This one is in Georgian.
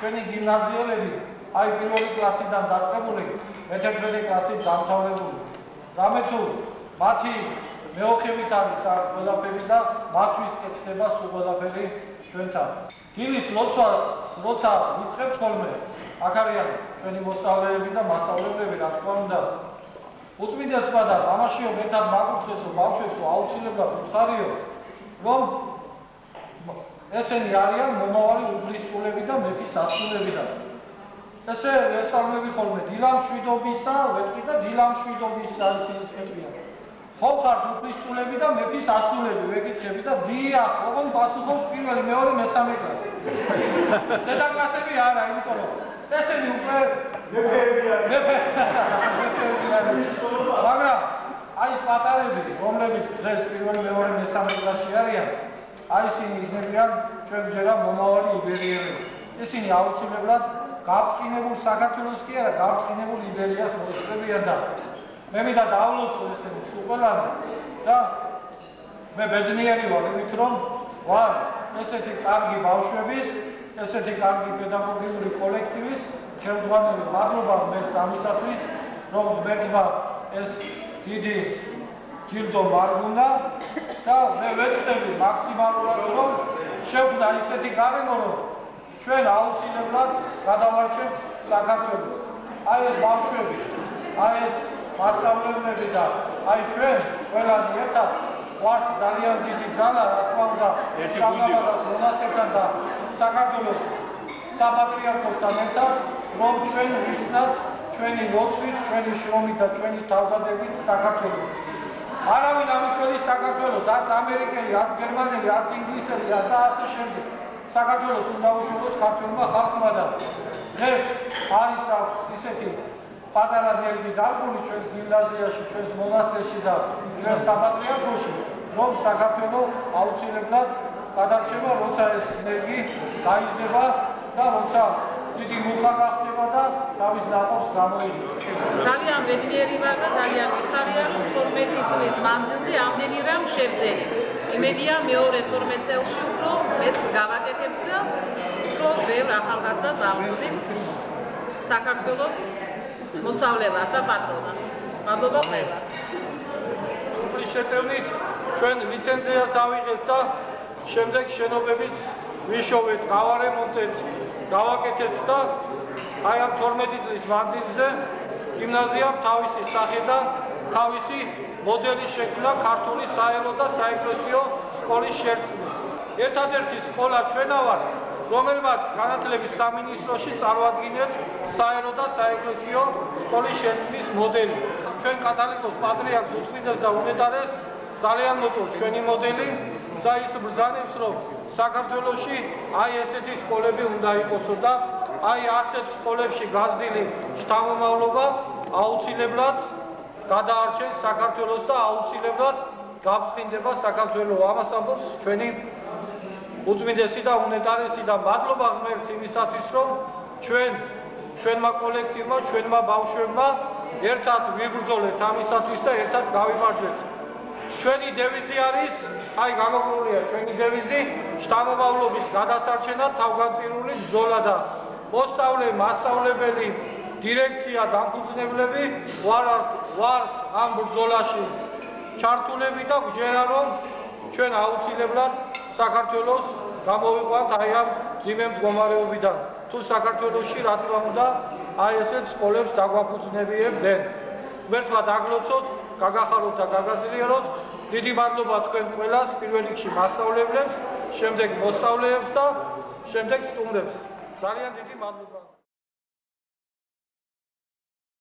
ჩვენი გიმნაზიელები აი პირველი კლასიდან დაწყებული მე-11 კლასით დამთავრებული. რამე თუ მათი მეოხებით არის ყველაფერი და მათთვის კეთდება სულ ყველაფერი ჩვენთან. დილის ლოცვას როცა ვიწყებთ ხოლმე, აქ არიან ჩვენი მოსწავლეები და მასწავლებლები, რა თქმა უნდა. უწმინდესმა და მამაშიო მეთად მაკურთხესო ბავშვებსო აუცილებლად უხარიო, რომ ესენი არიან მომავალი უფლისწულები და მეფის ასულები. ესე ესალმები ხოლმე დილამშვიდობისა, ვეთქვი და დილამშვიდობის არის ის ეტყვია. ხო ხართ უფლისწულები და მეფის ასულები, ვეკითხები და დიახ, ოღონდ პასუხობს პირველი, მეორე, მესამე კლასი. ზედა კლასები არა, იმიტომ რომ ესენი უკვე მეფეები არიან. მაგრამ აი ეს პატარები, რომლებიც დღეს პირველი, მეორე, მესამე კლასში არიან, აი ისინი იქნებიან ჩვენ ჯერა მომავალი იბერიელები. ისინი აუცილებლად გაბრწყინებულ საქართველოს კი არა, გაბრწყინებულ იბერიას მოესწრებიან და მე მინდა დავლოცო ესენი ყველანი და მე ბედნიერი ვარ იმით, რომ ვარ ესეთი კარგი ბავშვების, ესეთი კარგი პედაგოგიური კოლექტივის ხელმძღვანელი. მადლობა მერც ამისათვის, რომ მერცმა ეს დიდი ჯილდო მარგუნა და მე ვეცდები მაქსიმალურად, რომ შევქმნა ისეთი გარემო, რომ ჩვენ აუცილებლად გადავარჩევთ საქართველოს. აი ეს ბავშვები, აი ეს მასწავლებლები და აი ჩვენ ყველანი ერთად ვართ ძალიან დიდი ძალა, რა თქმა უნდა, შამამარას მონასტერთან და საქართველოს საპატრიარქოსთან ერთად, რომ ჩვენ ვიხსნათ ჩვენი ლოცვით, ჩვენი შრომით და ჩვენი თავდადებით საქართველოს. არავინ ამიშველი საქართველოს, არც ამერიკელი, არც გერმანელი, არც ინგლისელი და ასე შემდეგ. საქართველოს უნდა უშუქოს ქართველმა ხალხმა და დღეს არის აქვს ისეთი პატარა ნერგი დარგული ჩვენს გიმნაზიაში, ჩვენს მონასტერში და ჩვენს საპატრიარქოში, რომ საქართველო აუცილებლად გადარჩება, როცა ეს ნერგი გაიზრდება და როცა დიდი მუხა გახდება და თავის ნაყოფს გამოიძიებს. ძალიან ბედნიერი ვარ და ძალიან მიხარია, რომ 12 წლის მანძილზე ამდენი რამ შევძელი. იმედია მეორე 12 წელში უფრო მეც გავაკეთებთ და უფრო ბევრ ახალგაზრდას ავუწვდით საქართველოს მოსავლელად და პატრონად. მადლობა ყველას. უფლის შეწევნით ჩვენ ლიცენზიას ავიღეთ და შემდეგ შენობებიც ვიშოვეთ, გავარემონტეთ, გავაკეთეთ და აი ამ 12 წლის მანძილზე გიმნაზიამ თავისი სახე და თავისი მოდელი შექმნა ქართული საერო და საეკლესიო სკოლის შერწყმის. ერთადერთი სკოლა ჩვენა ვართ, რომელმაც განათლების სამინისტროში წარმოადგინეთ საერო და საეკლესიო სკოლის შერწყმის მოდელი. ჩვენ კათოლიკოს პატრიარქს უწმინდეს და უნეტარეს ძალიან მოწონს ჩვენი მოდელი და ის ბრძანებს, რომ საქართველოში აი ესეთი სკოლები უნდა იყოსო და აი ასეთ სკოლებში გაზრდილი შთამომავლობა აუცილებლად გადაარჩენს საქართველოს და აუცილებლად გაბრწყინდება საქართველო. ამას ამბობს ჩვენი უწმინდესი და უნეტარესი და მადლობა ღმერთს იმისათვის, რომ ჩვენმა კოლექტივმა, ჩვენმა ბავშვებმა ერთად ვიბრძოლეთ ამისათვის და ერთად გავიმარჯვეთ. ჩვენი დევიზი არის, აი გამოგრულია ჩვენი დევიზი, შთამომავლობის გადასარჩენად თავგანწირული ბრძოლა და მოსწავლე, მასწავლებელი, დირექცია, დამფუძნებლები ვართ ამ ბრძოლაში ჩართულები და ვჯერა, რომ ჩვენ აუცილებლად საქართველოს გამოვიყვანთ აი ამ ძიმე მდგომარეობიდან. თუ საქართველოში რა თქმა უნდა აი ესეთ სკოლებს დაგვაფუძნებიებდნენ. ღმერთმა დაგლოცოთ, გაგახაროთ და გაგაძლიეროთ. დიდი მადლობა თქვენ ყველას, პირველ რიგში მასწავლებლებს, შემდეგ მოსწავლეებს და შემდეგ სტუმრებს. ძალიან დიდი მადლობა.